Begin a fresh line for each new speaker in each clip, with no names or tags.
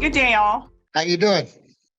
Good day, all.
How you doing?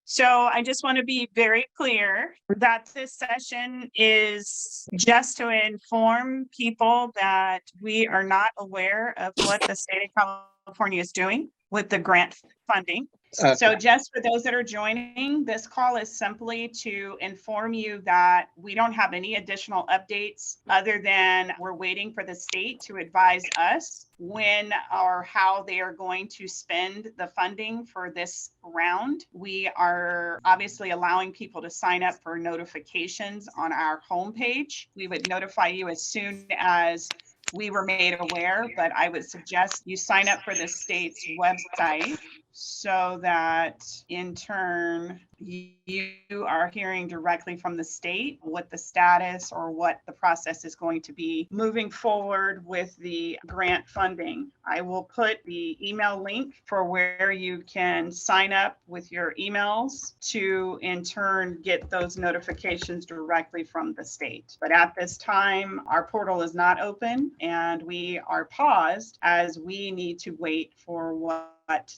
So I just want to be very clear that this session is just to inform people that we are not aware of what the state of California is doing with the grant funding.
Okay.
So just for those that are joining, this call is simply to inform you that we don't have any additional updates other than we're waiting for the state to advise us when or how they are going to spend the funding for this round. We are obviously allowing people to sign up for notifications on our homepage. We would notify you as soon as we were made aware, but I would suggest you sign up for the state's website so that in turn you are hearing directly from the state what the status or what the process is going to be moving forward with the grant funding. I will put the email link for where you can sign up with your emails to in turn get those notifications directly from the state. But at this time, our portal is not open and we are paused as we need to wait for what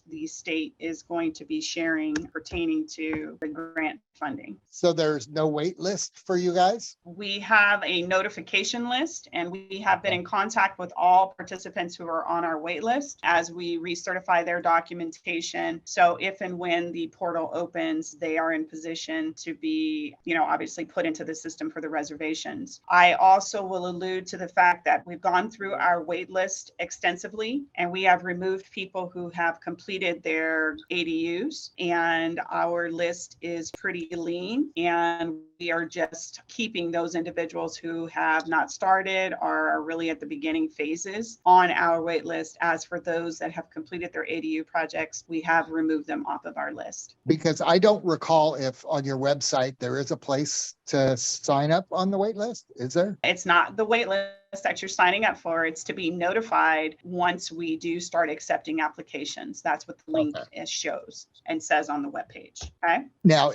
the state is going to be sharing pertaining to the grant funding.
So there's no wait list for you guys?
We have a notification list and we have been in contact with all participants who are on our wait list as we recertify their documentation. So if and when the portal opens, they are in position to be, obviously put into the system for the reservations. I also will allude to the fact that we've gone through our wait list extensively and we have removed people who have completed their ADUs, and our list is pretty lean, and we are just keeping those individuals who have not started or are really at the beginning phases on our wait list. As for those that have completed their ADU projects, we have removed them off of our list.
Because I don't recall if on your website there is a place to sign up on the wait list. Is there?
It's not the wait list that you're signing up for. It's to be notified once we do start accepting applications. That's what the link shows and says on the webpage. Okay.
Now,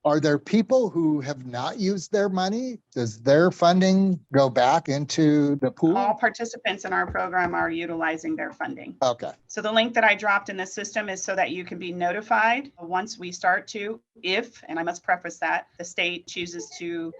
are there people who have not used their money? Does their funding go back into the pool?
All participants in our program are utilizing their funding.
Okay.
So the link that I dropped in the system is so that you can be notified once we start to, if, and I must preface that, the state chooses to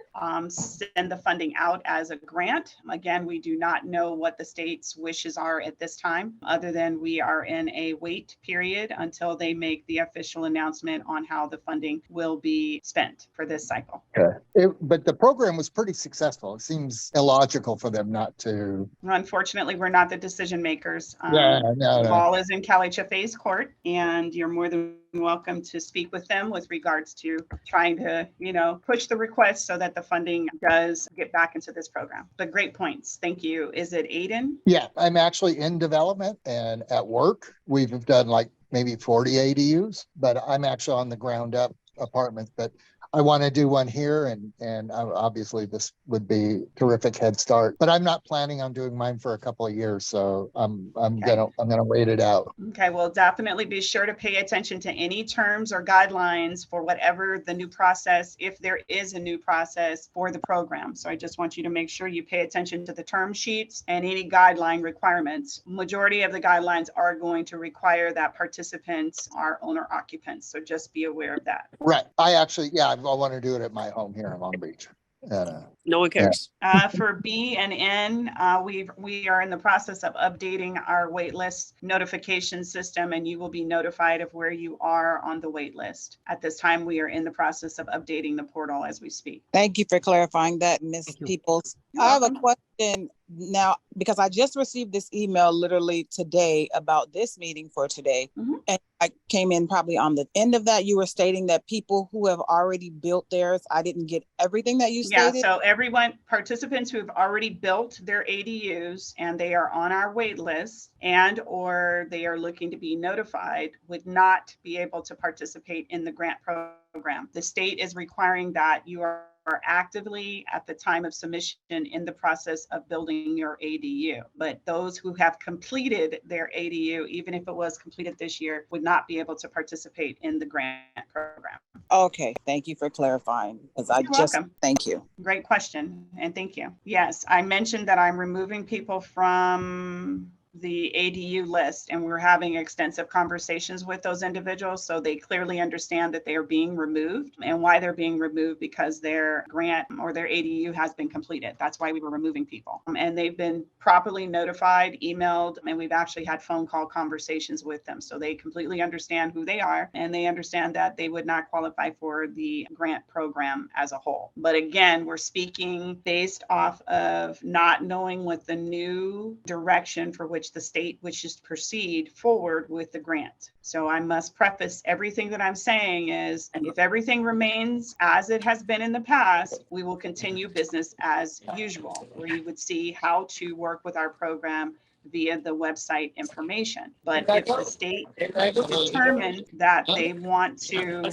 send the funding out as a grant. Again, we do not know what the state's wishes are at this time, other than we are in a wait period until they make the official announcement on how the funding will be spent for this cycle.
Okay. But the program was pretty successful. It seems illogical for them not to.
Unfortunately, we're not the decision makers.
No.
The ball is in CALHFA's court, and you're more than welcome to speak with them with regards to trying to, push the request so that the funding does get back into this program. But great points. Thank you. Is it Aiden?
Yeah, I'm actually in development and at work. We've done maybe 40 ADUs, but I'm actually on the ground up apartments. But I want to do one here, and obviously this would be terrific head start. But I'm not planning on doing mine for a couple of years, so I'm gonna wait it out.
Okay, well, definitely be sure to pay attention to any terms or guidelines for whatever the new process, if there is a new process for the program. So I just want you to make sure you pay attention to the term sheets and any guideline requirements. Majority of the guidelines are going to require that participants are owner occupants. So just be aware of that.
Right. I want to do it at my home here in Long Beach.
No one cares.
For B and N, we are in the process of updating our waitlist notification system, and you will be notified of where you are on the wait list. At this time, we are in the process of updating the portal as we speak.
Thank you for clarifying that, Ms. Peoples. I have a question now, because I just received this email literally today about this meeting for today.
Mm-hmm.
And I came in probably on the end of that. You were stating that people who have already built theirs, I didn't get everything that you stated.
Yeah, so participants who have already built their ADUs and they are on our wait list or they are looking to be notified would not be able to participate in the grant program. The state is requiring that you are actively at the time of submission in the process of building your ADU. But those who have completed their ADU, even if it was completed this year, would not be able to participate in the grant program.
Okay, thank you for clarifying.
Welcome.
Thank you.
Great question, and thank you. Yes, I mentioned that I'm removing people from the ADU list, and we're having extensive conversations with those individuals so they clearly understand that they are being removed and why they're being removed, because their grant or their ADU has been completed. That's why we were removing people. And they've been properly notified, emailed, and we've actually had phone call conversations with them. So they completely understand who they are, and they understand that they would not qualify for the grant program as a whole. But again, we're speaking based off of not knowing what the new direction for which the state wishes to proceed forward with the grant. So I must preface everything that I'm saying is, if everything remains as it has been in the past, we will continue business as usual, where you would see how to work with our program via the website information. But if the state determine that they want to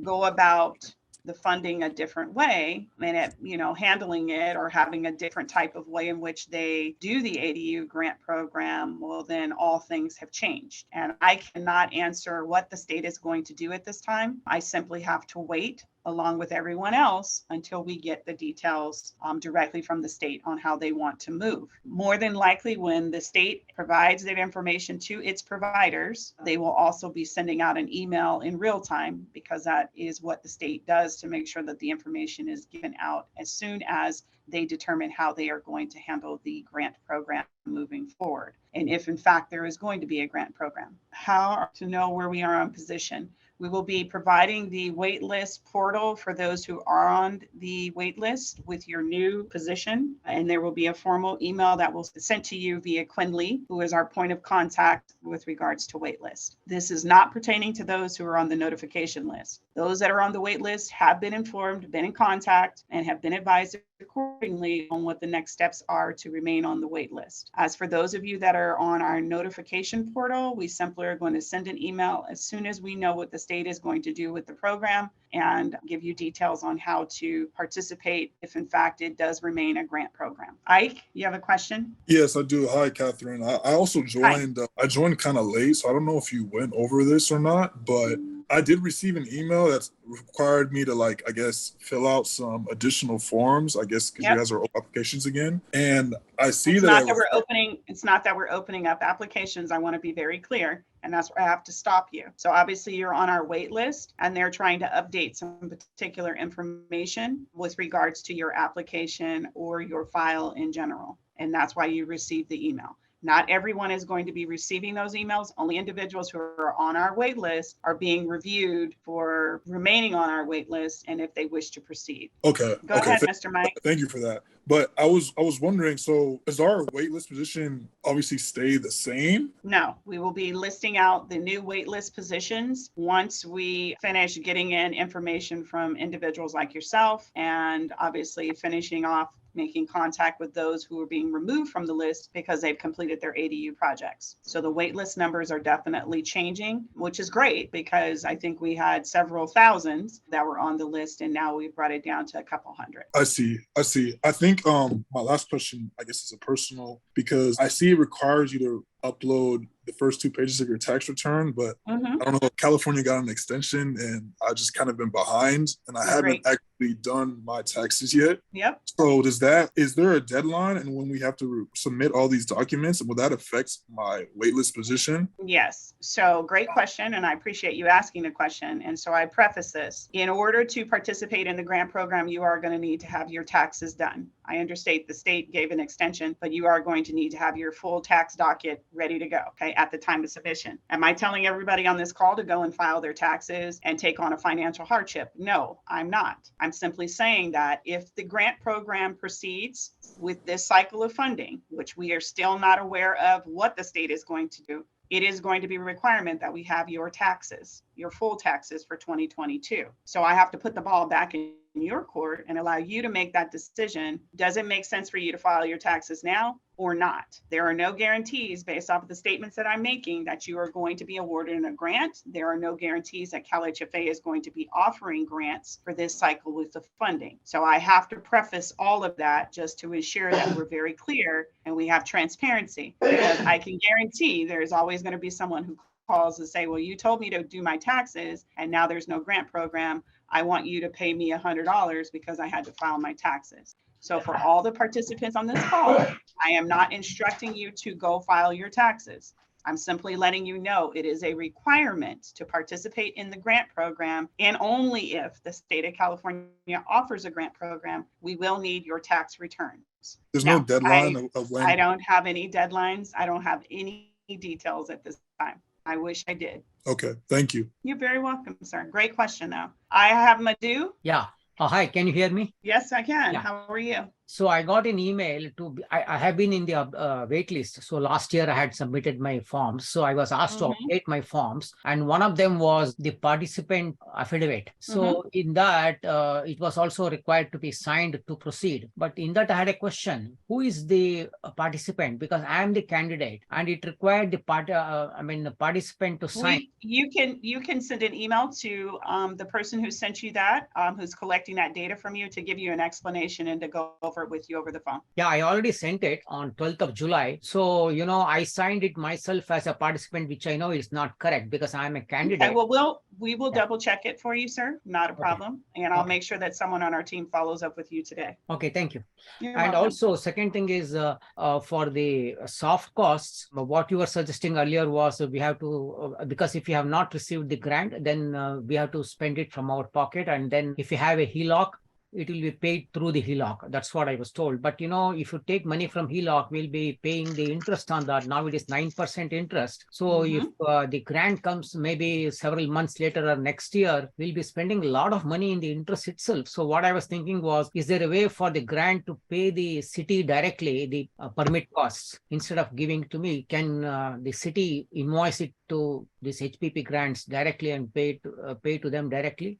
go about the funding a different way and handling it or having a different type of way in which they do the ADU grant program, well, then all things have changed. And I cannot answer what the state is going to do at this time. I simply have to wait along with everyone else until we get the details directly from the state on how they want to move. More than likely, when the state provides that information to its providers, they will also be sending out an email in real time, because that is what the state does to make sure that the information is given out as soon as they determine how they are going to handle the grant program moving forward. And if in fact there is going to be a grant program, how to know where we are on position. We will be providing the waitlist portal for those who are on the waitlist with your new position. And there will be a formal email that will be sent to you via Quinley, who is our point of contact with regards to waitlist. This is not pertaining to those who are on the notification list. Those that are on the waitlist have been informed, been in contact, and have been advised accordingly on what the next steps are to remain on the wait list. As for those of you that are on our notification portal, we simply are going to send an email as soon as we know what the state is going to do with the program and give you details on how to participate if in fact it does remain a grant program. Ike, you have a question?
Yes, I do. Hi, Catherine. I also joined, I joined kind of late, so I don't know if you went over this or not, but I did receive an email that required me to, fill out some additional forms, because you guys are applications again. And I see
it's not that we're opening up applications. I want to be very clear. And that's where I have to stop you. So obviously you're on our wait list, and they're trying to update some particular information with regards to your application or your file in general. And that's why you received the email. Not everyone is going to be receiving those emails. Only individuals who are on our wait list are being reviewed for remaining on our wait list and if they wish to proceed.
Okay.
Go ahead, Mr. Mike.
Thank you for that. But I was wondering, so does our wait list position obviously stay the same?
No, we will be listing out the new wait list positions once we finish getting in information from individuals like yourself, and obviously finishing off making contact with those who are being removed from the list because they've completed their ADU projects. So the waitlist numbers are definitely changing, which is great, because I think we had several thousands that were on the list, and now we've brought it down to a couple hundred.
I see. I think my last question, is a personal, because I see it requires you to upload the first 2 pages of your tax return, but I don't know if California got an extension and I just kind of been behind, and I haven't actually done my taxes yet.
Yep.
So is there a deadline, and when we have to submit all these documents, will that affect my waitlist position?
Yes. So great question. And I appreciate you asking the question. And so I preface this. In order to participate in the grant program, you are going to need to have your taxes done. I understand the state gave an extension, but you are going to need to have your full tax docket ready to go, at the time of submission. Am I telling everybody on this call to go and file their taxes and take on a financial hardship? No, I'm not. I'm simply saying that if the grant program proceeds with this cycle of funding, which we are still not aware of what the state is going to do, it is going to be a requirement that we have your taxes, your full taxes for 2022. So I have to put the ball back in your court and allow you to make that decision. Does it make sense for you to file your taxes now or not? There are no guarantees based off of the statements that I'm making that you are going to be awarded a grant. There are no guarantees that CalHFA is going to be offering grants for this cycle with the funding. So I have to preface all of that just to ensure that we're very clear and we have transparency, because I can guarantee there's always going to be someone who calls and say, well, you told me to do my taxes and now there's no grant program. I want you to pay me $100 because I had to file my taxes. So for all the participants on this call, I am not instructing you to go file your taxes. I'm simply letting you know it is a requirement to participate in the grant program, and only if the state of California offers a grant program, we will need your tax returns.
There's
Now,
no deadline of when.
I don't have any deadlines. I don't have any details at this time. I wish I did.
Okay, thank you.
You're very welcome, sir. Great question, though. I have Madhu.
Yeah. Hi, can you hear me?
Yes, I can.
Yeah.
How are you?
So I got an email I have been in the wait list. So last year I had submitted my forms. So I was asked to update my forms. And one of them was the participant affidavit. So in that, it was also required to be signed to proceed. But in that I had a question, who is the participant? Because I am the candidate and it required the participant to sign.
You can send an email to the person who sent you that, who's collecting that data from you, to give you an explanation and to go over it with you over the phone.
Yeah, I already sent it on 12th of July. So, I signed it myself as a participant, which I know is not correct because I'm a candidate.
Okay, well, we will double check it for you, sir. Not a problem. And I'll make sure that someone on our team follows up with you today.
Okay, thank you.
You're
and
welcome.
Also, second thing is for the soft costs, what you were suggesting earlier was we have to, because if you have not received the grant, then we have to spend it from our pocket. And then if you have a HELOC, it will be paid through the HELOC. That's what I was told. But if you take money from HELOC, we'll be paying the interest on that. Now it is 9% interest. So if the grant comes maybe several months later or next year, we'll be spending a lot of money in the interest itself. So what I was thinking was, is there a way for the grant to pay the city directly, the permit costs, instead of giving to me? Can the city invoice it to these HPP grants directly and pay to them directly?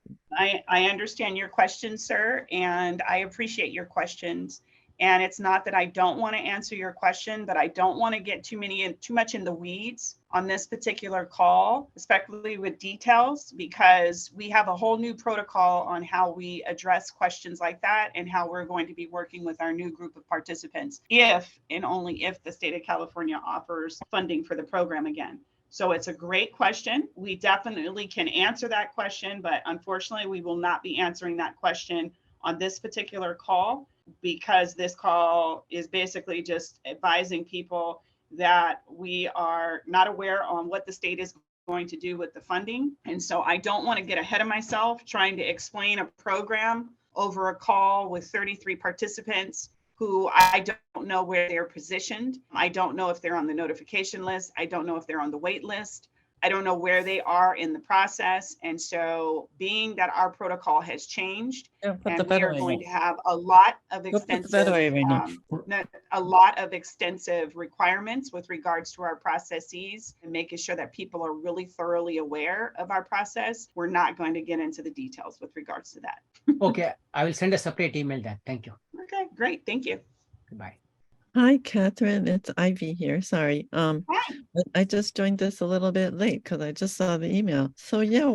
I understand your question, sir, and I appreciate your questions. And it's not that I don't want to answer your question, but I don't want to get too much in the weeds on this particular call, especially with details, because we have a whole new protocol on how we address questions like that and how we're going to be working with our new group of participants if and only if the state of California offers funding for the program again. So it's a great question. We definitely can answer that question, but unfortunately, we will not be answering that question on this particular call, because this call is basically just advising people that we are not aware on what the state is going to do with the funding. And so I don't want to get ahead of myself trying to explain a program over a call with 33 participants who I don't know where they're positioned. I don't know if they're on the notification list. I don't know if they're on the wait list. I don't know where they are in the process. And so being that our protocol has changed, and we are going to have a lot of extensive requirements with regards to our processes and making sure that people are really thoroughly aware of our process, we're not going to get into the details with regards to that.
Okay, I will send a separate email then. Thank you.
Okay, great. Thank you.
Goodbye.
Hi, Catherine. It's Ivy here. Sorry.
Hi.
I just joined this a little bit late because I just saw the email. So yeah,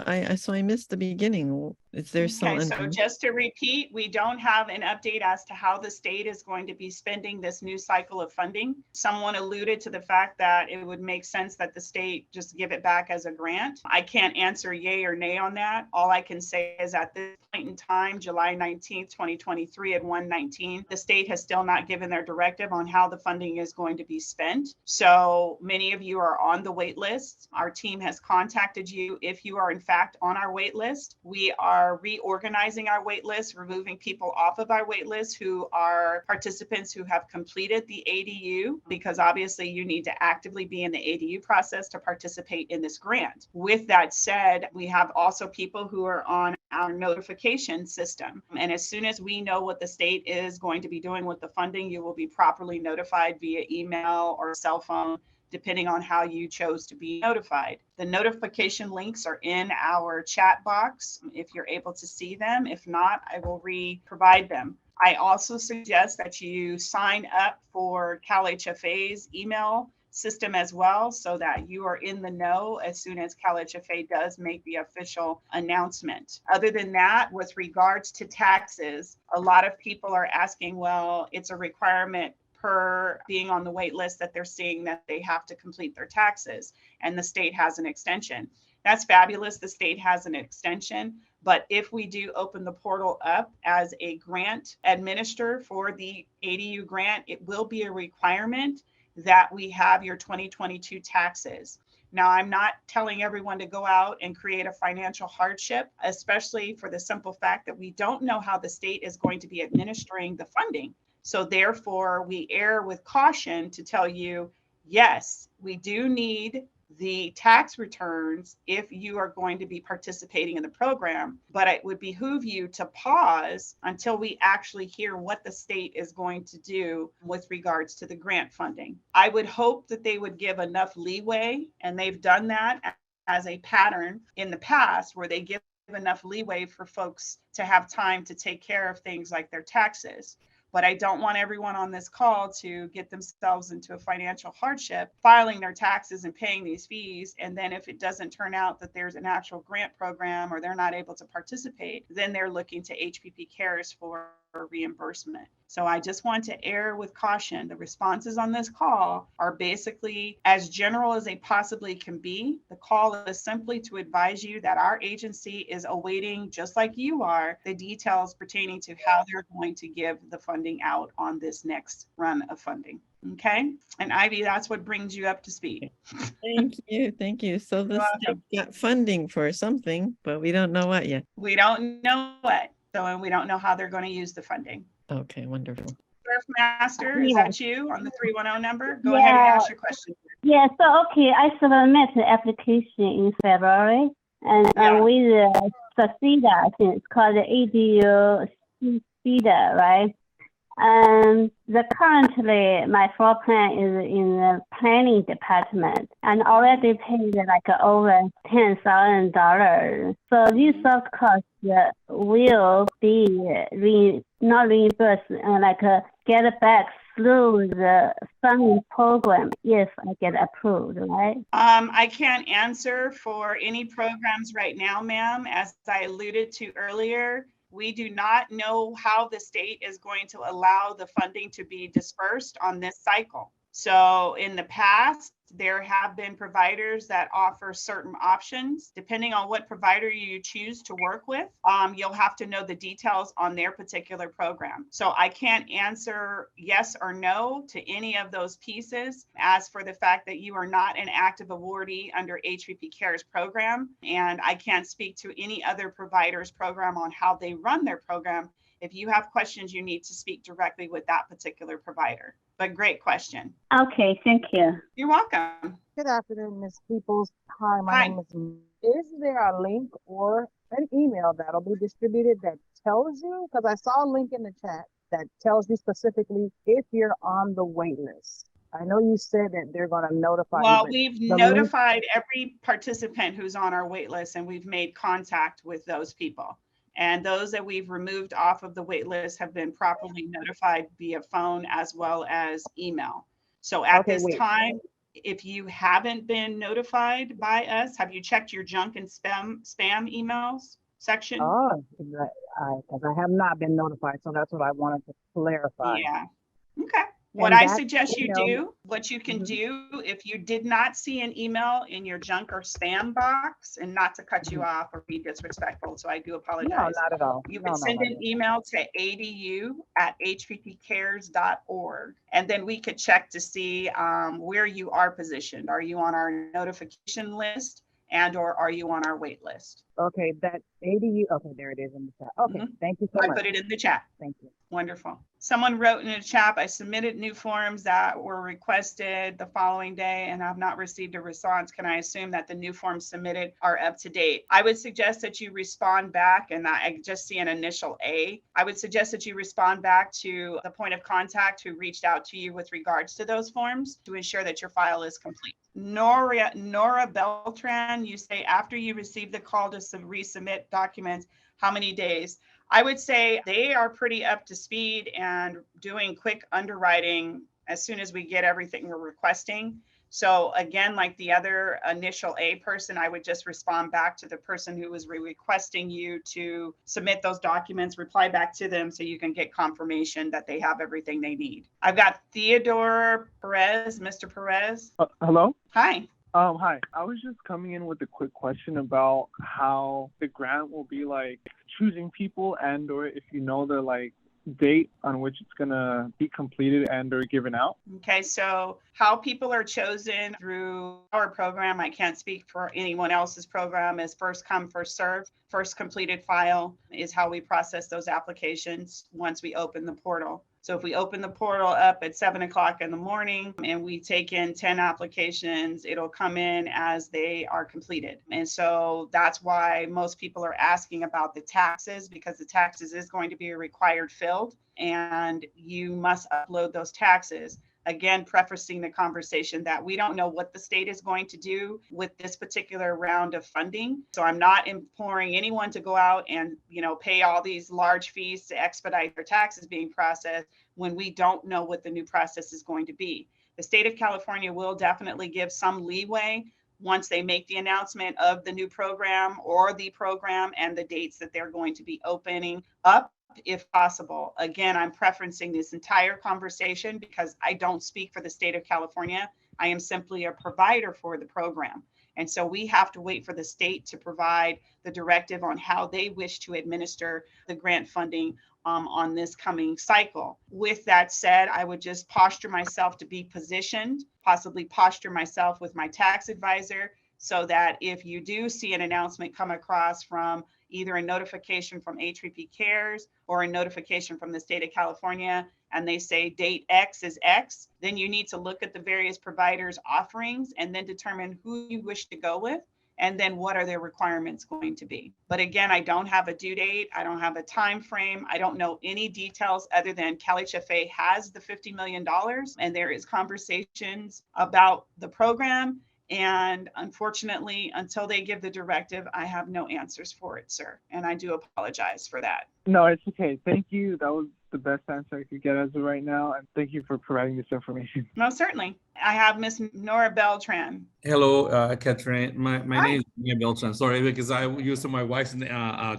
I missed the beginning. Is there
Okay, so just to repeat, we don't have an update as to how the state is going to be spending this new cycle of funding. Someone alluded to the fact that it would make sense that the state just give it back as a grant. I can't answer yay or nay on that. All I can say is at this point in time, July 19th, 2023 at 1:19, the state has still not given their directive on how the funding is going to be spent. So many of you are on the wait list. Our team has contacted you. If you are in fact on our wait list, we are reorganizing our wait list, removing people off of our wait list who are participants who have completed the ADU, because obviously you need to actively be in the ADU process to participate in this grant. With that said, we have also people who are on our notification system. And as soon as we know what the state is going to be doing with the funding, you will be properly notified via email or cell phone, depending on how you chose to be notified. The notification links are in our chat box if you're able to see them. If not, I will provide them. I also suggest that you sign up for CalHFA's email system as well, so that you are in the know as soon as CalHFA does make the official announcement. Other than that, with regards to taxes, a lot of people are asking, well, it's a requirement per being on the wait list that they're seeing that they have to complete their taxes, and the state has an extension. That's fabulous. The state has an extension, But if we do open the portal up as a grant administrator for the ADU grant, it will be a requirement that we have your 2022 taxes. Now, I'm not telling everyone to go out and create a financial hardship, especially for the simple fact that we don't know how the state is going to be administering the funding. So therefore, we err with caution to tell you, yes, we do need the tax returns if you are going to be participating in the program, but it would behoove you to pause until we actually hear what the state is going to do with regards to the grant funding. I would hope that they would give enough leeway, and they've done that as a pattern in the past where they give enough leeway for folks to have time to take care of things like their taxes. But I don't want everyone on this call to get themselves into a financial hardship, filing their taxes and paying these fees. And then if it doesn't turn out that there's an actual grant program or they're not able to participate, then they're looking to HPP CARES for reimbursement. So I just want to err with caution. The responses on this call are basically as general as they possibly can be. The call is simply to advise you that our agency is awaiting, just like you are, the details pertaining to how they're going to give the funding out on this next run of funding. Okay. And Ivy, that's what brings you up to speed.
Thank you. Thank you. So the state got funding for something, but we don't know what yet.
We don't know what. So, and we don't know how they're going to use the funding.
Okay, wonderful.
Sheriff Master, is that you on the 310 number? Go ahead and ask your question.
Yeah, so okay, I submitted the application in February, and with SEDA, I think it's called the ADU SEDA, right? And currently my floor plan is in the planning department and already paid like over $10,000. So these soft costs will be not reimbursed, get back through the funding program if I get approved, right?
I can't answer for any programs right now, ma'am. As I alluded to earlier, we do not know how the state is going to allow the funding to be dispersed on this cycle. So in the past, there have been providers that offer certain options. Depending on what provider you choose to work with, you'll have to know the details on their particular program. So I can't answer yes or no to any of those pieces. As for the fact that you are not an active awardee under HPP CARES program, and I can't speak to any other provider's program on how they run their program. If you have questions, you need to speak directly with that particular provider. But great question.
Okay, thank you.
You're welcome.
Good afternoon, Ms. Peoples. Hi, my name is there a link or an email that'll be distributed that tells you, because I saw a link in the chat that tells you specifically if you're on the wait list? I know you said that they're going to notify you.
Well, we've notified every participant who's on our wait list, and we've made contact with those people. And those that we've removed off of the wait list have been properly notified via phone as well as email. So at this time, if you haven't been notified by us, have you checked your junk and spam emails section?
Oh, because I have not been notified. So that's what I wanted to clarify.
Yeah. Okay. What I suggest you do, what you can do, if you did not see an email in your junk or spam box, and not to cut you off or be disrespectful, so I do apologize.
No, not at all.
You can send an email to adu@hppcares.org, and then we could check to see where you are positioned. Are you on our notification list? And or are you on our wait list?
Okay, that ADU, okay, there it is in the chat. Okay, thank you so much.
I put it in the chat.
Thank you.
Wonderful. Someone wrote in the chat, I submitted new forms that were requested the following day and have not received a response. Can I assume that the new forms submitted are up to date? I would suggest that you respond back, and I just see an initial A. I would suggest that you respond back to the point of contact who reached out to you with regards to those forms to ensure that your file is complete. Nora Beltran, you say after you receive the call to resubmit documents, how many days? I would say they are pretty up to speed and doing quick underwriting as soon as we get everything we're requesting. So again, like the other initial A person, I would just respond back to the person who was requesting you to submit those documents, reply back to them so you can get confirmation that they have everything they need. I've got Theodore Perez, Mr. Perez.
Hello?
Hi.
Hi. I was just coming in with a quick question about how the grant will be like choosing people and or if you know the like date on which it's gonna be completed and or given out.
Okay, so how people are chosen through our program, I can't speak for anyone else's program, is first come, first serve. First completed file is how we process those applications once we open the portal. So if we open the portal up at 7:00 in the morning and we take in 10 applications, it'll come in as they are completed. And so that's why most people are asking about the taxes, because the taxes is going to be a required field and you must upload those taxes. Again, prefacing the conversation that we don't know what the state is going to do with this particular round of funding. So I'm not imploring anyone to go out and, pay all these large fees to expedite their taxes being processed when we don't know what the new process is going to be. The state of California will definitely give some leeway once they make the announcement of the new program or the program and the dates that they're going to be opening up, if possible. Again, I'm preferencing this entire conversation because I don't speak for the state of California. I am simply a provider for the program. And so we have to wait for the state to provide the directive on how they wish to administer the grant funding on this coming cycle. With that said, I would just posture myself to be positioned, possibly posture myself with my tax advisor, so that if you do see an announcement come across from either a notification from HPP CARES or a notification from the state of California, and they say date X is X, then you need to look at the various providers' offerings and then determine who you wish to go with, and then what are their requirements going to be. But again, I don't have a due date. I don't have a time frame. I don't know any details other than CALHFA has the $50 million, and there is conversations about the program. And unfortunately, until they give the directive, I have no answers for it, sir. And I do apologize for that.
No, it's okay. Thank you. That was the best answer I could get as of right now. And thank you for providing this information.
Most certainly. I have Miss Nora Beltran.
Hello, Catherine. My name is Nora Beltran. Sorry, because I used my wife's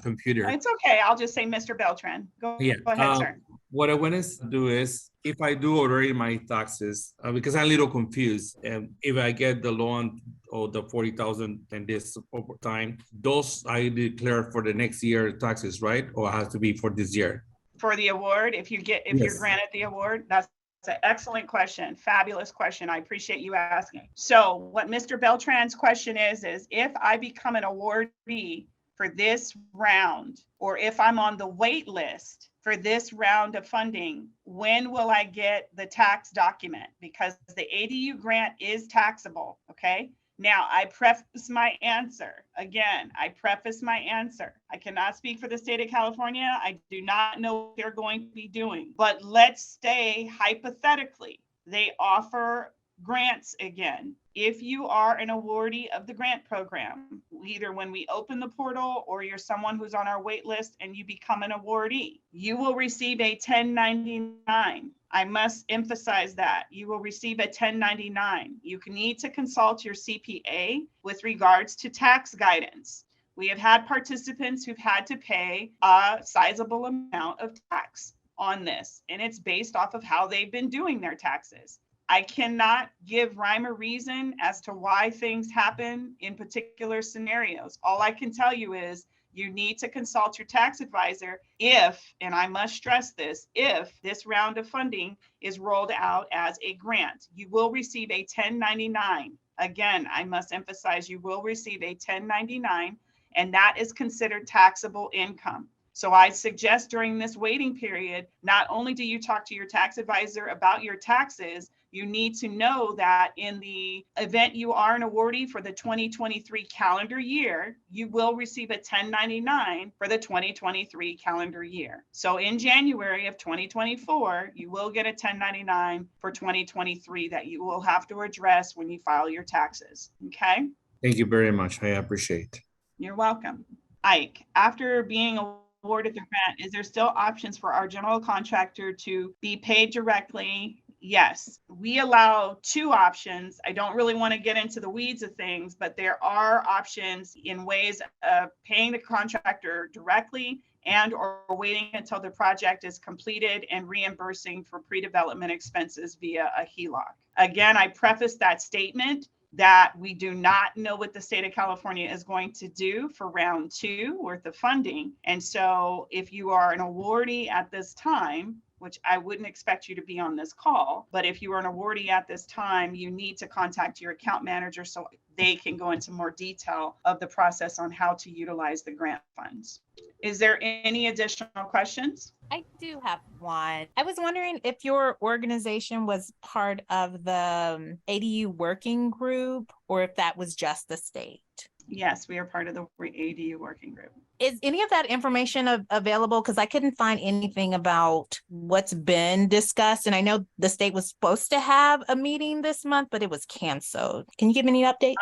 computer.
It's okay. I'll just say Mr. Beltran. Go ahead, sir.
What I want to do is, if I do already my taxes, because I'm a little confused, and if I get the loan or the 40,000 and this over time, those I declare for the next year taxes, right? Or it has to be for this year?
For the award, if you're granted the award, that's an excellent question. Fabulous question. I appreciate you asking. So what Mr. Beltran's question is if I become an awardee for this round, or if I'm on the wait list for this round of funding, when will I get the tax document? Because the ADU grant is taxable, okay? Now, I preface my answer. Again, I preface my answer. I cannot speak for the state of California. I do not know what they're going to be doing. But let's say, hypothetically, they offer grants again. If you are an awardee of the grant program, either when we open the portal or you're someone who's on our wait list and you become an awardee, you will receive a 1099. I must emphasize that you will receive a 1099. You need to consult your CPA with regards to tax guidance. We have had participants who've had to pay a sizable amount of tax on this, and it's based off of how they've been doing their taxes. I cannot give rhyme or reason as to why things happen in particular scenarios. All I can tell you is you need to consult your tax advisor if, and I must stress this, if this round of funding is rolled out as a grant. You will receive a 1099. Again, I must emphasize you will receive a 1099, and that is considered taxable income. So I suggest during this waiting period, not only do you talk to your tax advisor about your taxes, you need to know that in the event you are an awardee for the 2023 calendar year, you will receive a 1099 for the 2023 calendar year. So in January of 2024, you will get a 1099 for 2023 that you will have to address when you file your taxes. Okay?
Thank you very much. I appreciate.
You're welcome. Ike, after being awarded the grant, is there still options for our general contractor to be paid directly? Yes, we allow two options. I don't really want to get into the weeds of things, but there are options in ways of paying the contractor directly and or waiting until the project is completed and reimbursing for pre-development expenses via a HELOC. Again, I preface that statement that we do not know what the state of California is going to do for round 2 worth of funding. And so if you are an awardee at this time, which I wouldn't expect you to be on this call, but if you are an awardee at this time, you need to contact your account manager so they can go into more detail of the process on how to utilize the grant funds. Is there any additional questions?
I do have one. I was wondering if your organization was part of the ADU working group or if that was just the state.
Yes, we are part of the ADU working group.
Is any of that information available? Because I couldn't find anything about what's been discussed. And I know the state was supposed to have a meeting this month, but it was canceled. Can you give me any updates?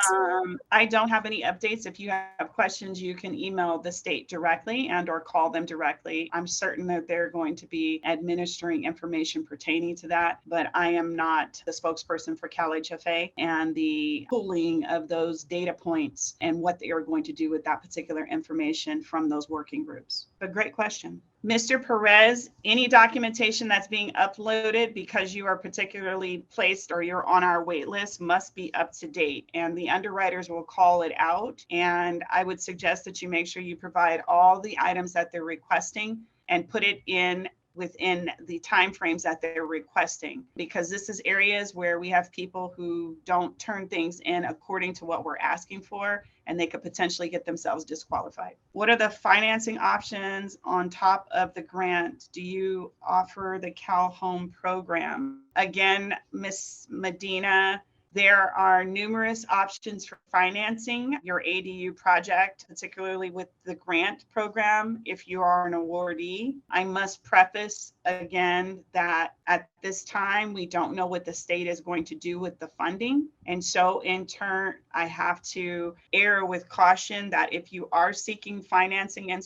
I don't have any updates. If you have questions, you can email the state directly and or call them directly. I'm certain that they're going to be administering information pertaining to that, but I am not the spokesperson for CALHFA and the pooling of those data points and what they are going to do with that particular information from those working groups. But great question. Mr. Perez, any documentation that's being uploaded because you are particularly placed or you're on our wait list must be up to date, and the underwriters will call it out. And I would suggest that you make sure you provide all the items that they're requesting and put it in within the timeframes that they're requesting, because this is areas where we have people who don't turn things in according to what we're asking for, and they could potentially get themselves disqualified. What are the financing options on top of the grant? Do you offer the Cal Home program? Again, Ms. Medina, there are numerous options for financing your ADU project, particularly with the grant program if you are an awardee. I must preface again that at this time, we don't know what the state is going to do with the funding. And so in turn, I have to err with caution that if you are seeking financing and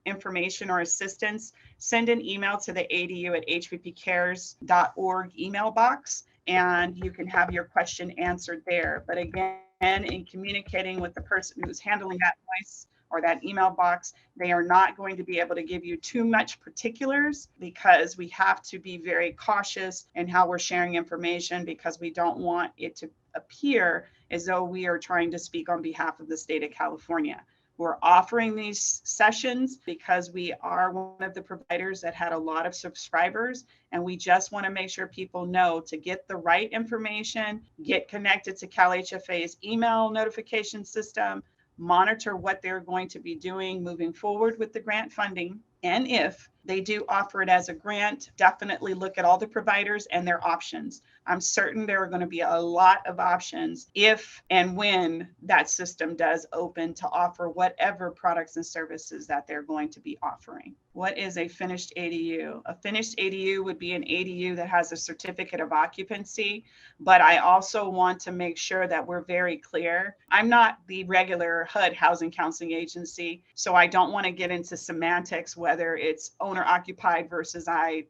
information or assistance, send an email to the adu@hppcares.org email box, and you can have your question answered there. But again, in communicating with the person who's handling that voice or that email box, they are not going to be able to give you too much particulars, because we have to be very cautious in how we're sharing information, because we don't want it to appear as though we are trying to speak on behalf of the state of California. We're offering these sessions because we are one of the providers that had a lot of subscribers, and we just want to make sure people know to get the right information, get connected to CalHFA's email notification system, monitor what they're going to be doing moving forward with the grant funding. And if they do offer it as a grant, definitely look at all the providers and their options. I'm certain there are going to be a lot of options if and when that system does open to offer whatever products and services that they're going to be offering. What is a finished ADU? A finished ADU would be an ADU that has a certificate of occupancy, but I also want to make sure that we're very clear. I'm not the regular HUD housing counseling agency, so I don't want to get into semantics, whether it's owner occupied versus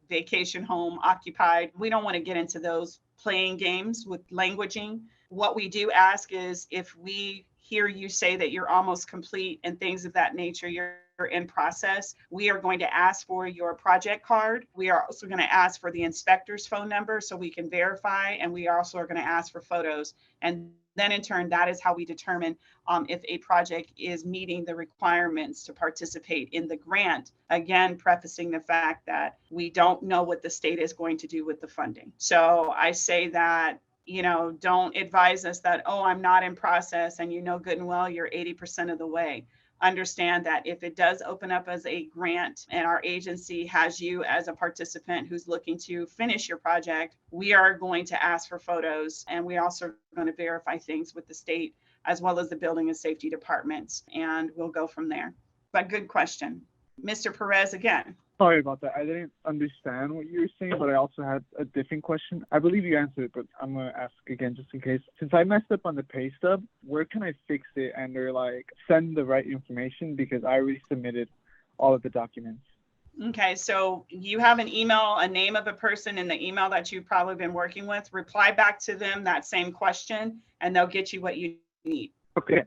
vacation home occupied. We don't want to get into those playing games with languaging. What we do ask is, if we hear you say that you're almost complete and things of that nature, you're in process, we are going to ask for your project card. We are also going to ask for the inspector's phone number so we can verify, and we also are going to ask for photos. And then in turn, that is how we determine if a project is meeting the requirements to participate in the grant. Again, prefacing the fact that we don't know what the state is going to do with the funding. So I say that, don't advise us that, oh, I'm not in process, and good and well you're 80% of the way. Understand that if it does open up as a grant and our agency has you as a participant who's looking to finish your project, we are going to ask for photos, and we also are going to verify things with the state as well as the building and safety departments, and we'll go from there. But good question. Mr. Perez, again.
Sorry about that. I didn't understand what you were saying, but I also had a different question. I believe you answered it, but I'm going to ask again just in case. Since I messed up on the pay stub, where can I fix it and send the right information? Because I already submitted all of the documents.
Okay, so you have an email, a name of a person in the email that you've probably been working with. Reply back to them that same question, and they'll get you what you need.
Okay.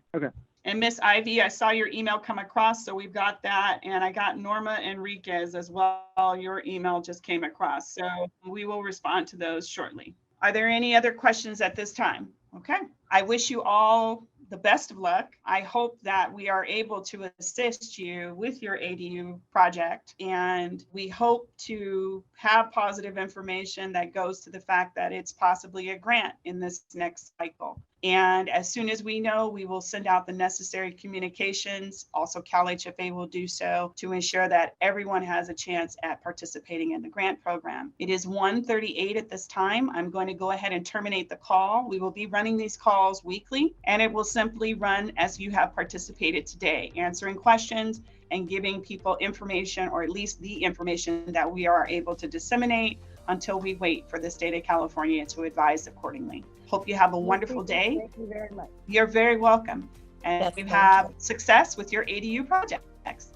And Miss Ivy, I saw your email come across, so we've got that. And I got Norma Enriquez as well. Your email just came across, so we will respond to those shortly. Are there any other questions at this time? Okay, I wish you all the best of luck. I hope that we are able to assist you with your ADU project, and we hope to have positive information that goes to the fact that it's possibly a grant in this next cycle. And as soon as we know, we will send out the necessary communications. Also, CalHFA will do so to ensure that everyone has a chance at participating in the grant program. It is 1:38 at this time. I'm going to go ahead and terminate the call. We will be running these calls weekly, and it will simply run as you have participated today, answering questions and giving people information, or at least the information that we are able to disseminate until we wait for the state of California to advise accordingly. Hope you have a wonderful day.
Thank you very much.
You're very welcome. And
Yes,
you
thank
have success with your ADU projects.